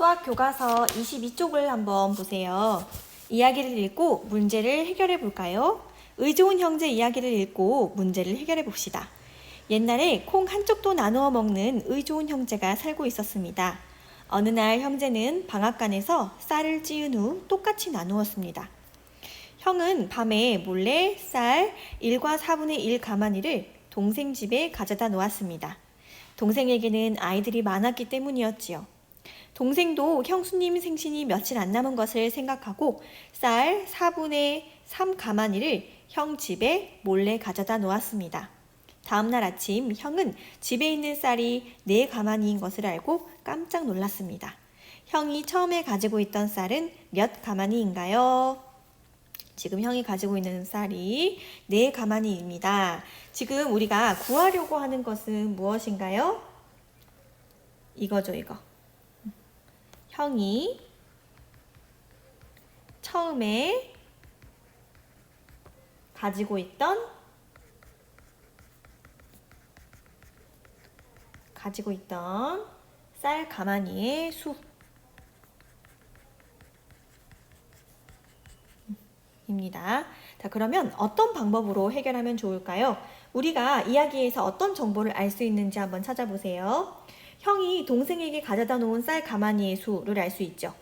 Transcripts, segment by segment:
수학 교과서 22쪽을 한번 보세요. 이야기를 읽고 문제를 해결해 볼까요? 의좋은 형제 이야기를 읽고 문제를 해결해 봅시다. 옛날에 콩 한쪽도 나누어 먹는 의좋은 형제가 살고 있었습니다. 어느 날 형제는 방앗간에서 쌀을 찌은 후 똑같이 나누었습니다. 형은 밤에 몰래 쌀 1과 4분의 1 가마니를 동생 집에 가져다 놓았습니다. 동생에게는 아이들이 많았기 때문이었지요. 동생도 형수님 생신이 며칠 안 남은 것을 생각하고 쌀 4분의 3 가마니를 형 집에 몰래 가져다 놓았습니다. 다음날 아침 형은 집에 있는 쌀이 4가마니인 것을 알고 깜짝 놀랐습니다. 형이 처음에 가지고 있던 쌀은 몇 가마니인가요? 지금 형이 가지고 있는 쌀이 4가마니입니다. 지금 우리가 구하려고 하는 것은 무엇인가요? 이거죠, 이거. 형이 처음에 가지고 있던 쌀 가마니의 수 입니다. 자, 그러면 어떤 방법으로 해결하면 좋을까요? 우리가 이야기에서 어떤 정보를 알 수 있는지 한번 찾아보세요. 형이 동생에게 가져다 놓은 쌀 가마니의 수를 알 수 있죠.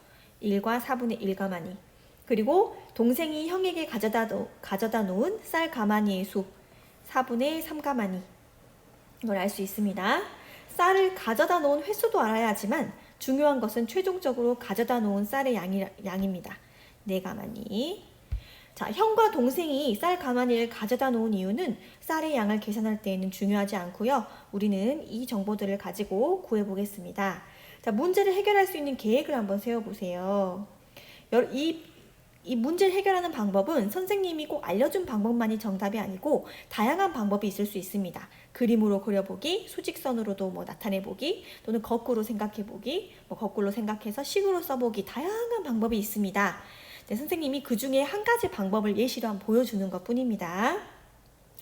1과 4분의 1 가마니. 그리고 동생이 형에게 가져다 놓은 쌀 가마니의 수 4분의 3 가마니. 이걸 알 수 있습니다. 쌀을 가져다 놓은 횟수도 알아야 하지만 중요한 것은 최종적으로 가져다 놓은 쌀의 양입니다. 4가마니. 자, 형과 동생이 쌀 가마니를 가져다 놓은 이유는 쌀의 양을 계산할 때에는 중요하지 않고요. 우리는 이 정보들을 가지고 구해보겠습니다. 자, 문제를 해결할 수 있는 계획을 한번 세워보세요. 이 문제를 해결하는 방법은 선생님이 꼭 알려준 방법만이 정답이 아니고 다양한 방법이 있을 수 있습니다. 그림으로 그려보기, 수직선으로도 나타내보기, 또는 거꾸로 생각해보기, 거꾸로 생각해서 식으로 써보기, 다양한 방법이 있습니다. 네, 선생님이 그 중에 한 가지 방법을 예시로 한번 보여주는 것 뿐입니다.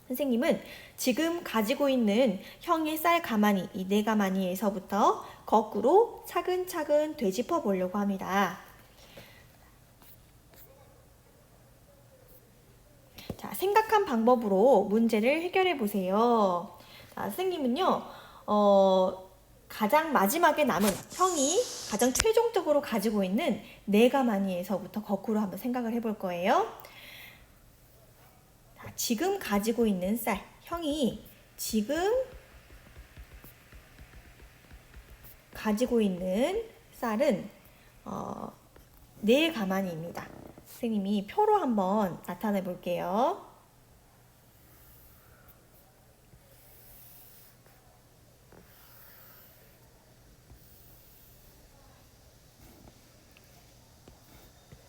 선생님은 지금 가지고 있는 형의 쌀 가마니, 이 4가마니에서부터 거꾸로 차근차근 되짚어 보려고 합니다. 자, 생각한 방법으로 문제를 해결해 보세요. 자, 선생님은요, 가장 마지막에 남은 형이 가장 최종적으로 가지고 있는 4가마니에서부터 거꾸로 한번 생각을 해볼 거예요. 자, 지금 가지고 있는 쌀, 형이 지금 가지고 있는 쌀은 4가마니입니다. 선생님이 표로 한번 나타내 볼게요.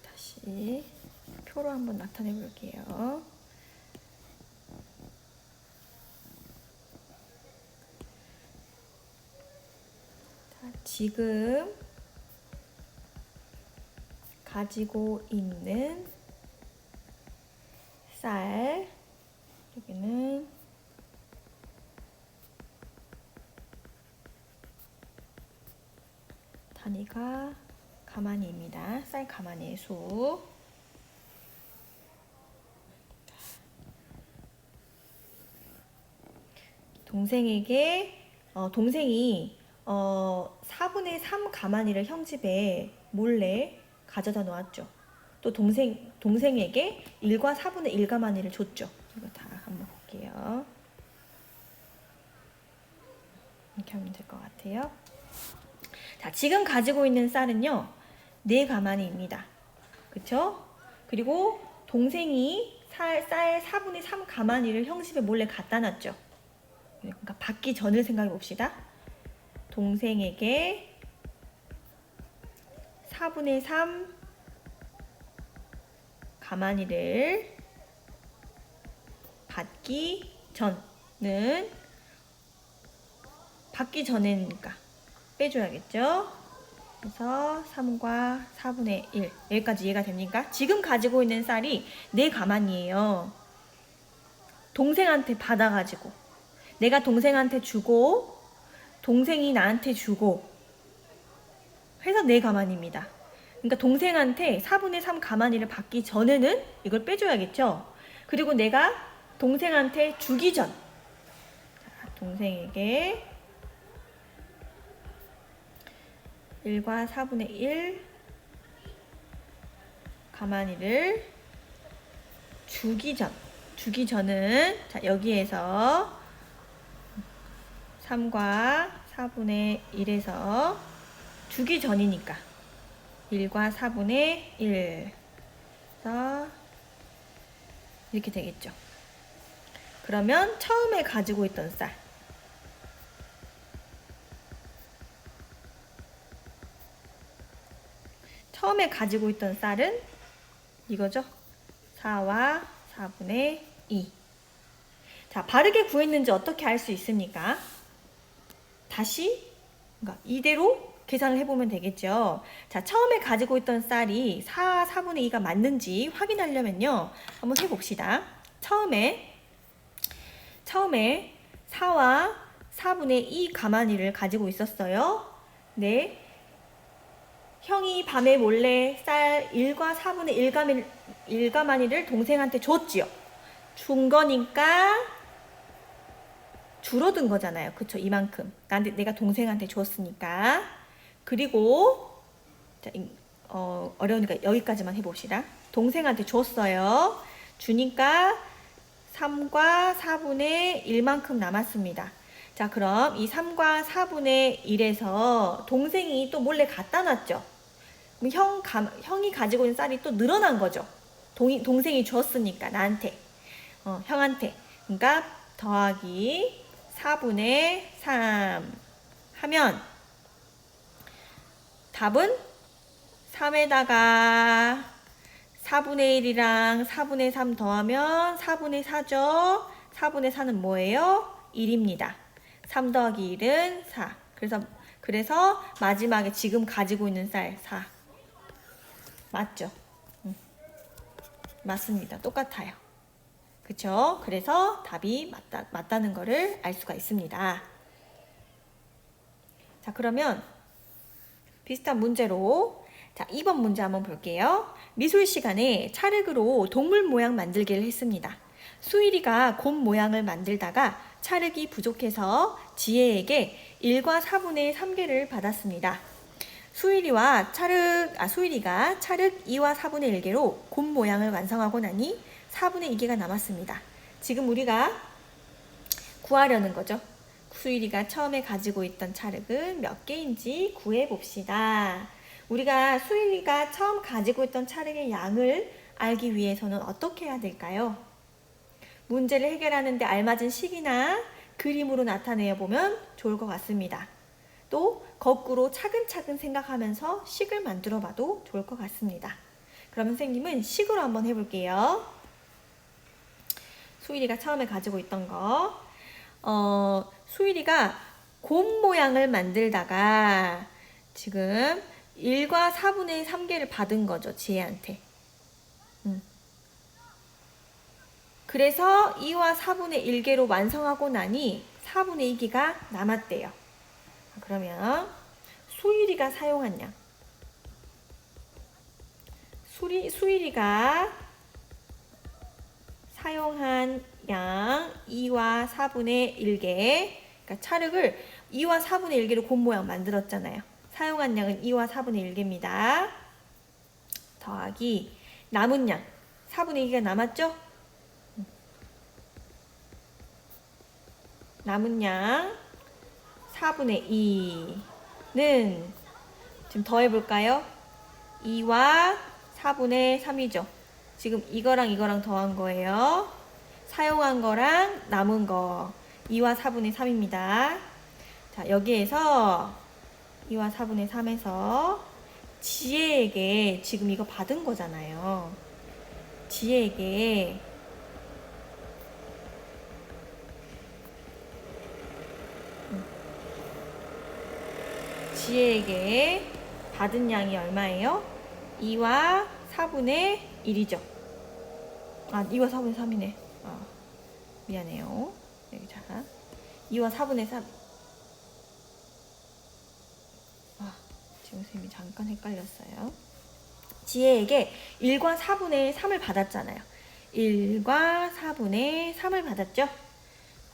다시 표로 한번 나타내 볼게요. 자, 지금 가지고 있는 쌀, 여기는 단위가 가마니입니다. 쌀 가마니의 수. 동생이 4분의 3 가마니를 형 집에 몰래 가져다 놓았죠. 또 동생에게 1과 4분의 1 가마니를 줬죠. 이거 다 한번 볼게요. 이렇게 하면 될 것 같아요. 자, 지금 가지고 있는 쌀은요, 4가마니입니다. 그쵸? 그리고 동생이 쌀 4분의 3 가마니를 형 집에 몰래 갖다 놨죠. 그러니까 받기 전을 생각해 봅시다. 동생에게 4분의 3 가마니를 받기 전에니까 빼줘야겠죠. 그래서 3과 4분의 1 여기까지 이해가 됩니까? 지금 가지고 있는 쌀이 4가마니예요. 동생한테 받아가지고 내가 동생한테 주고 동생이 나한테 주고 해서 4가만입니다. 그러니까 동생한테 4분의 3 가만히를 받기 전에는 이걸 빼줘야겠죠. 그리고 내가 동생한테 주기 전, 동생에게 1과 4분의 1 가만히를 주기 전은 자, 여기에서 3과 4분의 1에서 주기 전이니까 1과 4분의 1 이렇게 되겠죠. 그러면 처음에 가지고 있던 쌀, 처음에 가지고 있던 쌀은 이거죠. 4와 4분의 2. 자, 바르게 구했는지 어떻게 알 수 있습니까? 다시 그러니까 이대로 계산을 해보면 되겠죠. 자, 처음에 가지고 있던 쌀이 4분의 2가 맞는지 확인하려면요. 한번 해봅시다. 처음에 4와 4분의 2 가만히를 가지고 있었어요. 네. 형이 밤에 몰래 쌀 1과 4분의 1 가만히를 동생한테 줬지요. 준 거니까 줄어든 거잖아요. 그쵸? 이만큼. 내가 동생한테 줬으니까. 그리고 자, 어려우니까 여기까지만 해봅시다. 동생한테 줬어요. 주니까 3과 4분의 1만큼 남았습니다. 자, 그럼 이 3과 4분의 1에서 동생이 또 몰래 갖다 놨죠. 그럼 형이 가지고 있는 쌀이 또 늘어난 거죠. 동생이 줬으니까 나한테, 형한테. 그러니까 더하기 4분의 3 하면 답은 3에다가 4분의 1이랑 4분의 3 더하면 4분의 4죠. 4분의 4는 뭐예요? 1입니다. 3 더하기 1은 4. 그래서 마지막에 지금 가지고 있는 쌀 4. 맞죠? 맞습니다. 똑같아요. 그쵸? 그래서 답이 맞다는 거를 알 수가 있습니다. 자, 그러면 비슷한 문제로 자, 2번 문제 한번 볼게요. 미술 시간에 찰흙으로 동물 모양 만들기를 했습니다. 수일이가 곰 모양을 만들다가 찰흙이 부족해서 지혜에게 1과 4분의 3개를 받았습니다. 수일이가 찰흙 2와 4분의 1개로 곰 모양을 완성하고 나니 4분의 2개가 남았습니다. 지금 우리가 구하려는 거죠. 수일이가 처음에 가지고 있던 찰흙은 몇 개인지 구해봅시다. 우리가 수일이가 처음 가지고 있던 찰흙의 양을 알기 위해서는 어떻게 해야 될까요? 문제를 해결하는데 알맞은 식이나 그림으로 나타내어 보면 좋을 것 같습니다. 또 거꾸로 차근차근 생각하면서 식을 만들어 봐도 좋을 것 같습니다. 그럼 선생님은 식으로 한번 해볼게요. 수일이가 처음에 가지고 있던 거 수일이가 곰 모양을 만들다가 지금 1과 4분의 3개를 받은 거죠. 지혜한테. 그래서 2와 4분의 1개로 완성하고 나니 4분의 2개가 남았대요. 그러면 수일이가 사용한 양. 수일이가 사용한 양 2와 4분의 1개. 그러니까 찰흙을 2와 4분의 1개로 곰 모양 만들었잖아요. 사용한 양은 2와 4분의 1개입니다. 더하기 남은 양 4분의 2개가 남았죠? 남은 양 4분의 2는 지금 더해볼까요? 2와 4분의 3이죠. 지금 이거랑 더한 거예요. 사용한 거랑 남은 거 2와 4분의 3입니다. 자, 여기에서 2와 4분의 3에서 지혜에게 지금 이거 받은 거잖아요. 지혜에게 받은 양이 얼마예요? 2와 4분의 1이죠. 2와 4분의 3이네. 미안해요. 여기 자, 2와 4분의 3. 지금 선생님이 잠깐 헷갈렸어요. 지혜에게 1과 4분의 3을 받았잖아요. 1과 4분의 3을 받았죠.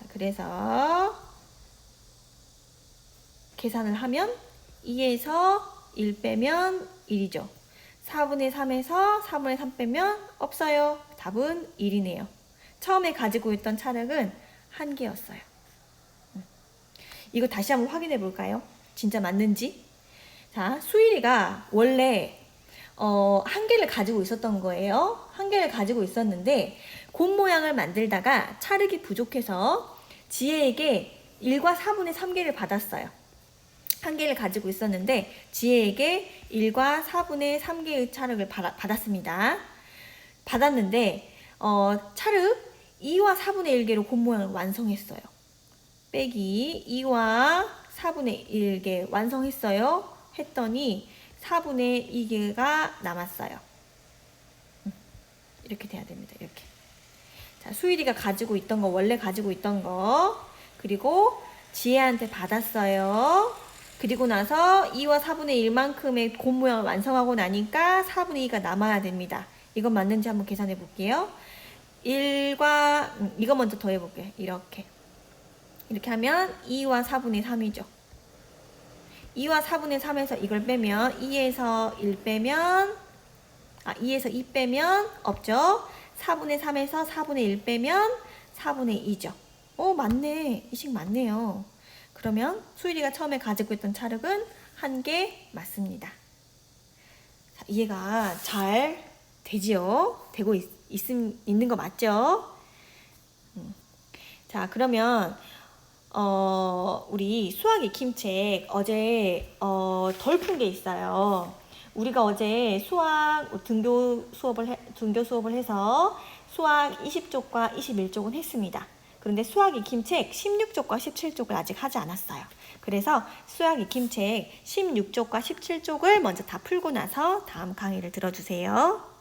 그래서 계산을 하면 2에서 1 빼면 1이죠. 4분의 3에서 4분의 3 빼면 없어요. 답은 1이네요. 처음에 가지고 있던 차량은 1개였어요. 이거 다시 한번 확인해 볼까요? 진짜 맞는지? 자, 수일이가 원래 1개를 가지고 있었던 거예요. 1개를 가지고 있었는데 곰 모양을 만들다가 찰흙이 부족해서 지혜에게 1과 4분의 3개를 받았어요. 1개를 가지고 있었는데 지혜에게 1과 4분의 3개의 찰흙을 받았습니다. 받았는데 찰흙 2와 4분의 1개로 곰 모양을 완성했어요. 빼기 2와 4분의 1개 완성했어요. 했더니 4분의 2개가 남았어요. 이렇게 돼야 됩니다. 이렇게. 자, 수일이가 가지고 있던 거, 원래 가지고 있던 거, 그리고 지혜한테 받았어요. 그리고 나서 2와 4분의 1만큼의 곰 모양을 완성하고 나니까 4분의 2가 남아야 됩니다. 이건 맞는지 한번 계산해 볼게요. 1과 이거 먼저 더해 볼게요. 이렇게 하면 2와 4분의 3이죠. 2와 4분의 3에서 이걸 빼면 2에서 1 빼면 2에서 2 빼면 없죠. 4분의 3에서 4분의 1 빼면 4분의 2죠. 오, 맞네. 이 식 맞네요. 그러면 수일이가 처음에 가지고 있던 찰흙은 1개 맞습니다. 자, 이해가 잘 되지요? 되고 있는 거 맞죠? 자, 그러면 우리 수학 익힘책 어제 덜 푼 게 있어요. 우리가 어제 수학 등교 수업을 해서 수학 20쪽과 21쪽은 했습니다. 그런데 수학 익힘책 16쪽과 17쪽을 아직 하지 않았어요. 그래서 수학 익힘책 16쪽과 17쪽을 먼저 다 풀고 나서 다음 강의를 들어주세요.